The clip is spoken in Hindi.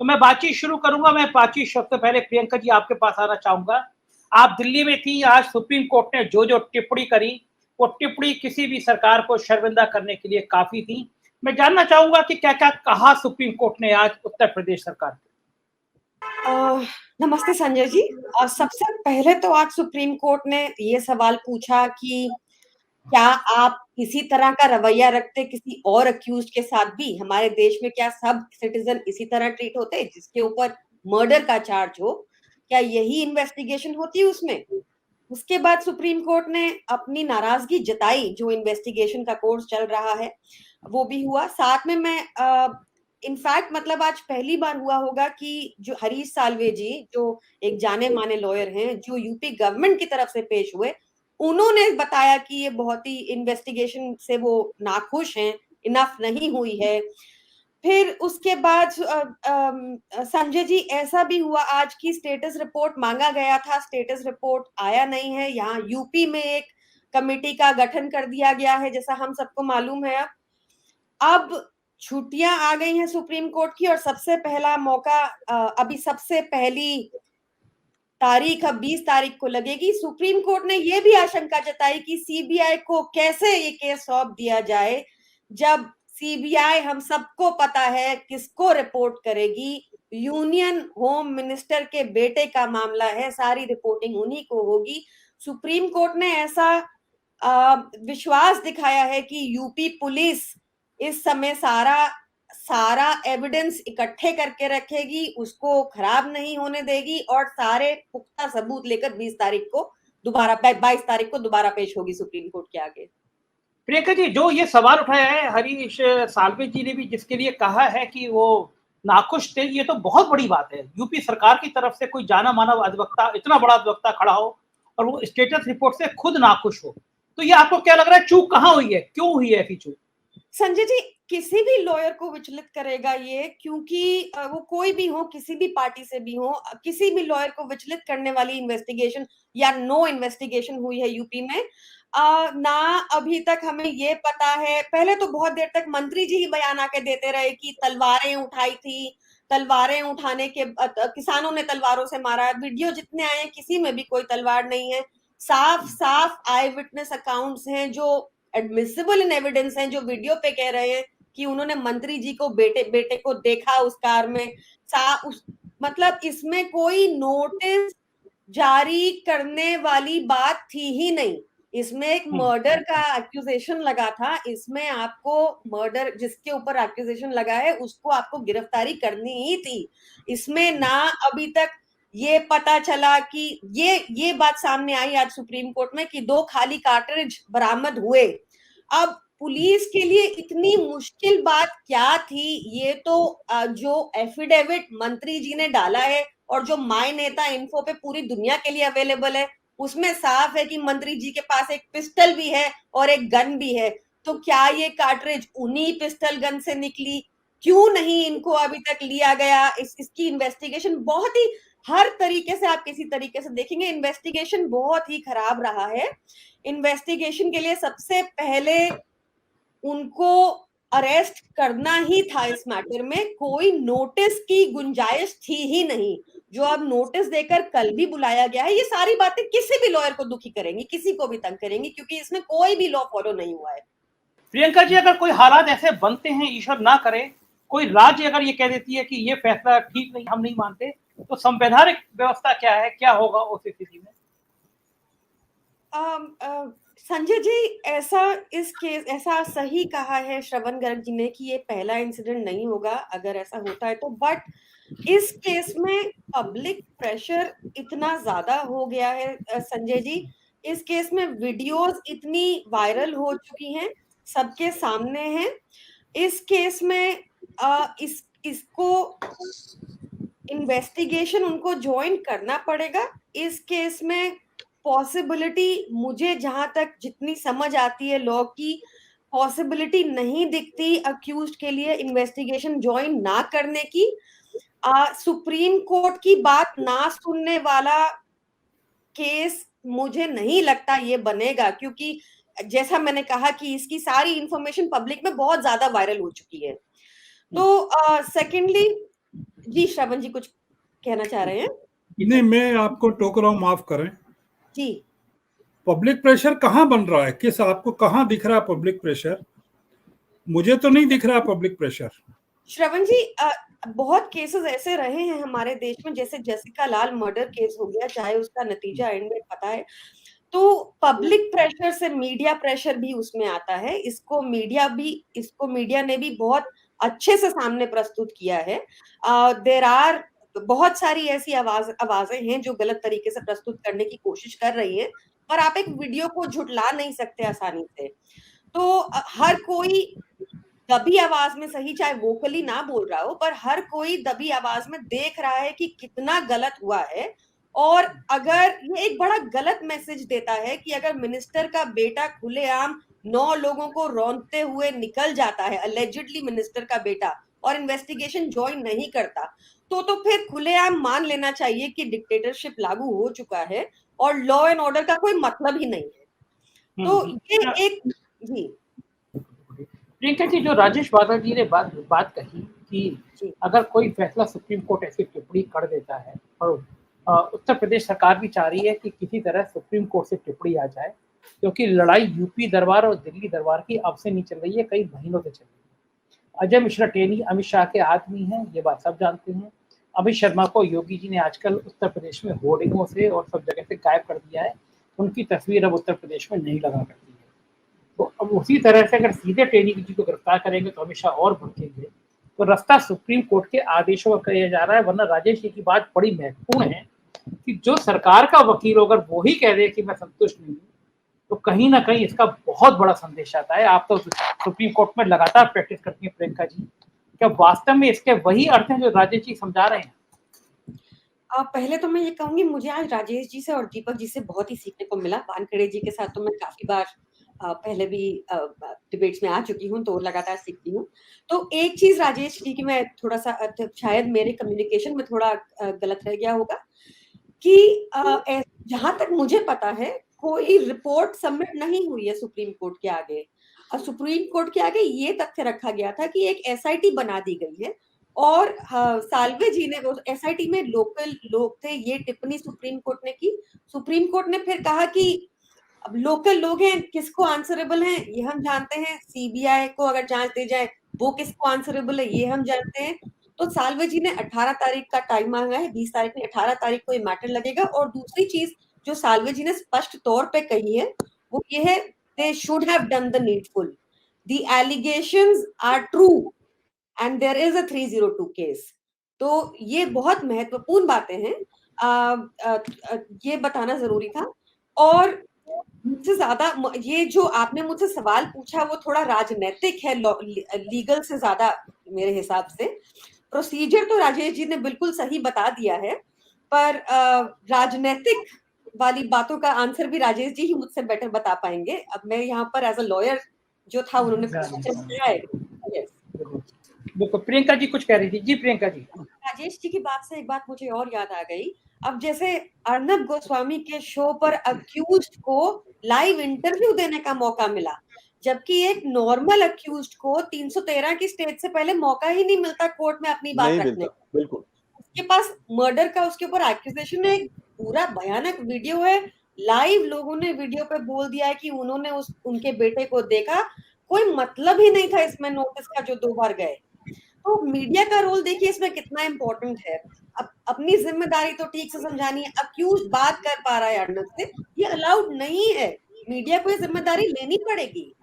तो मैं बातचीत शुरू करूँगा। मैं बातचीत सबसे पहले प्रियंका जी आपके पास आना चाहूँगा। आप दिल्ली में थी, आज सुप्रीम कोर्ट ने जो-जो टिप्पणी करी, वो टिप्पणी किसी भी सरकार को शर्मिंदा करने के लिए काफ़ी थी। मैं जानना चाहूँगा कि क्या-क्या कहा सुप्रीम कोर्ट ने आज उत्तर प्रदेश सरकार को? नमस्ते संजय जी। सबसे पहले तो आज सुप्रीम कोर्ट ने ये सवाल पूछा कि क्या आप इसी तरह का रवैया रखते किसी और अक्यूज्ड के साथ भी? हमारे देश में क्या सब सिटीजन इसी तरह ट्रीट होते जिसके ऊपर मर्डर का चार्ज हो? क्या यही इन्वेस्टिगेशन होती है उसमें? उसके बाद सुप्रीम कोर्ट ने अपनी नाराजगी जताई, जो इन्वेस्टिगेशन का कोर्स चल रहा है वो भी हुआ। साथ में मैं इनफैक्ट मतलब आज पहली बार हुआ होगा कि जो हरीश साल्वे जी, जो एक जाने माने लॉयर हैं, जो यूपी गवर्नमेंट की तरफ से पेश हुए, उन्होंने बताया कि ये बहुत ही इन्वेस्टिगेशन से वो नाखुश हैं, इनफ नहीं हुई है। फिर उसके बाद संजय जी ऐसा भी हुआ आज की स्टेटस रिपोर्ट मांगा गया था, स्टेटस रिपोर्ट आया नहीं है। यहाँ यूपी में एक कमेटी का गठन कर दिया गया है, जैसा हम सबको मालूम है। अब छुट्टियां आ गई हैं सुप्रीम कोर्ट की और सबसे पहला मौका अभी सबसे पहली तारीख अब 20 तारीख को लगेगी। सुप्रीम कोर्ट ने यह भी आशंका जताई कि सीबीआई को कैसे ये केस सौंप दिया जाए, जब सीबीआई हम सबको पता है किसको रिपोर्ट करेगी। यूनियन होम मिनिस्टर के बेटे का मामला है, सारी रिपोर्टिंग उन्हीं को होगी। सुप्रीम कोर्ट ने ऐसा विश्वास दिखाया है कि यूपी पुलिस इस समय सारा एविडेंस इकट्ठे करके रखेगी, उसको खराब नहीं होने देगी और सारे पुख्ता सबूत लेकर 22 तारीख को दोबारा पेश होगी सुप्रीम कोर्ट के आगे। प्रियंका जी, जो ये सवाल उठाया है हरीश साल्वे जी ने भी, जिसके लिए कहा है कि वो नाखुश थे, ये तो बहुत बड़ी बात है। यूपी सरकार की तरफ से कोई जाना माना अधिवक्ता, इतना बड़ा अधिवक्ता खड़ा हो और वो स्टेटस रिपोर्ट से खुद नाखुश हो, तो ये आपको क्या लग रहा है, चूक कहाँ हुई है, क्यों हुई है ऐसी चूक? संजय जी, किसी भी लॉयर को विचलित करेगा ये, क्योंकि वो कोई भी हो, किसी भी पार्टी से भी हो, किसी भी लॉयर को विचलित करने वाली इन्वेस्टिगेशन या नो इन्वेस्टिगेशन हुई है यूपी में। ना अभी तक हमें ये पता है। पहले तो बहुत देर तक मंत्री जी ही बयान आके देते रहे कि तलवारें उठाई थी, तलवारें उठाने के किसानों ने तलवारों से मारा। वीडियो जितने आए हैं किसी में भी कोई तलवार नहीं है। साफ साफ आई विटनेस अकाउंट्स हैं जो एडमिसिबल इन एविडेंस हैं, जो वीडियो पे कह रहे हैं कि उन्होंने मंत्री जी को बेटे को देखा उस कार में। मतलब इसमें कोई नोटिस जारी करने वाली बात थी ही नहीं। इसमें एक मर्डर का एक्यूजेशन लगा था। इसमें आपको मर्डर जिसके ऊपर एक्यूजेशन लगा है उसको आपको गिरफ्तारी करनी ही थी। इसमें ना अभी तक ये पता चला कि ये बात सामने आई आज सुप्रीम कोर्ट में कि 2 खाली कार्ट्रिज बरामद हुए। अब पुलिस के लिए इतनी मुश्किल बात क्या थी? ये तो जो एफिडेविट मंत्री जी ने डाला है और जो माय नेता इन्फो पे पूरी दुनिया के लिए अवेलेबल है, उसमें साफ है कि मंत्री जी के पास एक पिस्टल भी है और एक गन भी है। तो क्या ये कार्ट्रिज उन्हीं पिस्टल गन से निकली? क्यों नहीं इनको अभी तक लिया गया? इसकी इन्वेस्टिगेशन बहुत ही, हर तरीके से आप किसी तरीके से देखेंगे इन्वेस्टिगेशन बहुत ही खराब रहा है। इन्वेस्टिगेशन के लिए सबसे पहले उनको अरेस्ट करना ही था। इस मैटर में कोई नोटिस की गुंजाइश थी ही नहीं। जो अब नोटिस देकर कल भी बुलाया गया है, ये सारी बातें किसी भी लॉयर को दुखी करेंगी, किसी को भी तंग करेंगी, क्योंकि इसमें कोई भी लॉ फॉलो नहीं हुआ है। प्रियंका जी, अगर कोई हालात ऐसे बनते हैं, ईश्वर ना करे, कोई राज्य अगर ये कह देती है कि ये फैसला ठीक नहीं, हम नहीं मानते, तो संवैधानिक व्यवस्था क्या है, क्या होगा उस स्थिति में? संजय जी, ऐसा सही कहा है श्रवण गर्ग जी ने कि ये पहला इंसिडेंट नहीं होगा अगर ऐसा होता है तो। बट इस केस में पब्लिक प्रेशर इतना ज्यादा हो गया है संजय जी। इस केस में वीडियोस इतनी वायरल हो चुकी हैं, सबके सामने हैं। इस केस में इसको इन्वेस्टिगेशन उनको ज्वाइन करना पड़ेगा। इस केस में पॉसिबिलिटी, मुझे जहां तक जितनी समझ आती है लॉ की, पॉसिबिलिटी नहीं दिखती अक्यूज्ड के लिए इन्वेस्टिगेशन ज्वाइन ना करने की। सुप्रीम कोर्ट की बात ना सुनने वाला केस मुझे नहीं लगता ये बनेगा, क्योंकि जैसा मैंने कहा कि इसकी सारी इंफॉर्मेशन पब्लिक में बहुत ज्यादा वायरल हो चुकी है। तो सेकेंडली जी श्रवण जी कुछ कहना चाह रहे हैं? नहीं, मैं आपको टोक रहा हूँ, माफ करें। जी पब्लिक प्रेशर कहाँ बन रहा है? किस आपको कहाँ दिख रहा है पब्लिक प्रेशर? मुझे तो नहीं दिख रहा पब्लिक प्रेशर। श्रवण जी, बहुत केसेस ऐसे रहे हैं हमारे देश में, जैसे जैसिका लाल मर्डर केस हो गया, चाहे उसका नतीजा एंड में पता है, तो पब्लिक प्रेशर से मीडिया प्रेशर भी उसमें आता है। इसको मीडिया ने भी बहुत अच्छे से सामने प्रस्तुत किया है। देर आर बहुत सारी ऐसी आवाजें हैं जो गलत तरीके से प्रस्तुत करने की कोशिश कर रही हैं, पर आप एक वीडियो को झुठला नहीं सकते आसानी से। तो हर कोई दबी आवाज में, सही चाहे वोकली ना बोल रहा हो, पर हर कोई दबी आवाज में देख रहा है कि कितना गलत हुआ है। और अगर ये एक बड़ा गलत मैसेज देता है कि अगर मिनिस्टर का बेटा खुलेआम 9 लोगों को रौंदते हुए निकल जाता है, अलेजिडली मिनिस्टर का बेटा, और इन्वेस्टिगेशन ज्वाइन नहीं करता, तो फिर खुलेआम मान लेना चाहिए कि डिक्टेटरशिप लागू हो चुका है और लॉ एंड ऑर्डर का कोई मतलब ही नहीं है। तो ये एक जी प्रियंका जी, जो राजेश बादल जी ने बात कही कि अगर कोई फैसला सुप्रीम कोर्ट ऐसी टिप्पणी कर देता है, और उत्तर प्रदेश सरकार भी चाह रही है कि किसी तरह सुप्रीम कोर्ट से टिप्पणी आ जाए, क्योंकि लड़ाई यूपी दरबार और दिल्ली दरबार की अब से नहीं चल रही है, कई महीनों से चल रही है। अजय मिश्रा टेनी अमित शाह के आदमी हैं, ये बात सब जानते हैं। अमित शर्मा को योगी जी ने आजकल उत्तर प्रदेश में होर्डिंगों से और सब जगह से गायब कर दिया है, उनकी तस्वीर अब उत्तर प्रदेश में नहीं लगा करती है। तो अब उसी तरह से अगर सीधे टेनी जी को गिरफ्तार करेंगे तो अमित शाह और भड़केंगे, तो रास्ता सुप्रीम कोर्ट के आदेशों का किया जा रहा है। वरना राजेश जी की बात बड़ी महत्वपूर्ण है कि जो सरकार का वकील अगर वो ही कह दे कि मैं संतुष्ट नहीं हूँ, तो कहीं ना कहीं इसका बहुत बड़ा संदेश आता है। आप तो सुप्रीम कोर्ट में लगातार प्रैक्टिस करती हैं प्रियंका जी, क्या वास्तव में इसके वही अर्थ हैं जो राजेश जी समझा रहे हैं? पहले तो मैं ये कहूंगी, मुझे आज राजेश जी से और दीपक जी से बहुत ही सीखने को मिला। वानखेड़े जी के साथ तो मैं काफी बार पहले भी डिबेट्स में आ चुकी हूँ, तो लगातार सीखती हूँ। तो एक चीज राजेश जी की मैं थोड़ा सा, शायद मेरे कम्युनिकेशन में थोड़ा गलत रह गया होगा, कि जहां तक मुझे पता है कोई रिपोर्ट सबमिट नहीं हुई है सुप्रीम कोर्ट के आगे। और सुप्रीम कोर्ट के आगे ये तथ्य रखा गया था कि एक एसआईटी बना दी गई है, और साल्वे जी ने, एसआईटी में लोकल लोग थे, ये टिप्पणी सुप्रीम कोर्ट ने की। सुप्रीम कोर्ट ने फिर कहा कि अब लोकल लोग हैं, किसको आंसरेबल हैं ये हम जानते हैं, सीबीआई को अगर जांच दी जाए वो किसको आंसरेबल है ये हम जानते हैं। तो साल्वे जी ने 18 तारीख का टाइम मांगा है, 20 तारीख में, 18 तारीख को ये मैटर लगेगा। और दूसरी चीज जो साल्वे जी ने स्पष्ट तौर पे कही है वो ये है, they should have done the needful, the allegations are true and there is a 302 case. तो ये बहुत महत्वपूर्ण बातें हैं, ये बताना जरूरी था। और मुझसे ज्यादा ये जो आपने मुझसे सवाल पूछा वो थोड़ा राजनीतिक है, लीगल से ज्यादा मेरे हिसाब से। प्रोसीजर तो राजेश जी ने बिल्कुल सही बता दिया है, पर राजनीतिक वाली बातों का आंसर भी राजेश जी ही मुझसे बेटर बता पाएंगे। अब मैं यहाँ पर एज अ लॉयर जो था, उन्होंने किया है। बिल्कुल, प्रियंका जी कुछ कह रही थी। जी प्रियंका जी। राजेश जी की बात से एक बात मुझे और याद आ गई। अब जैसे अर्नब गोस्वामी के शो पर अक्यूज्ड को लाइव इंटरव्यू देने का मौका मिला, जबकि एक नॉर्मल अक्यूज्ड को 313 की स्टेज से पहले मौका ही नहीं मिलता कोर्ट में अपनी बात रखने का। बिल्कुल, उसके पास मर्डर का, उसके ऊपर एक्यूजेशन है, पूरा भयानक वीडियो है, लाइव लोगों ने वीडियो पे बोल दिया है कि उन्होंने उनके बेटे को देखा, कोई मतलब ही नहीं था इसमें नोटिस का जो 2 बार गए। तो मीडिया का रोल देखिए इसमें कितना इंपॉर्टेंट है। अपनी जिम्मेदारी तो ठीक से समझानी है। अक्यूज बात कर पा रहा है अर्नब से, ये अलाउड नहीं है, मीडिया को ये जिम्मेदारी लेनी पड़ेगी।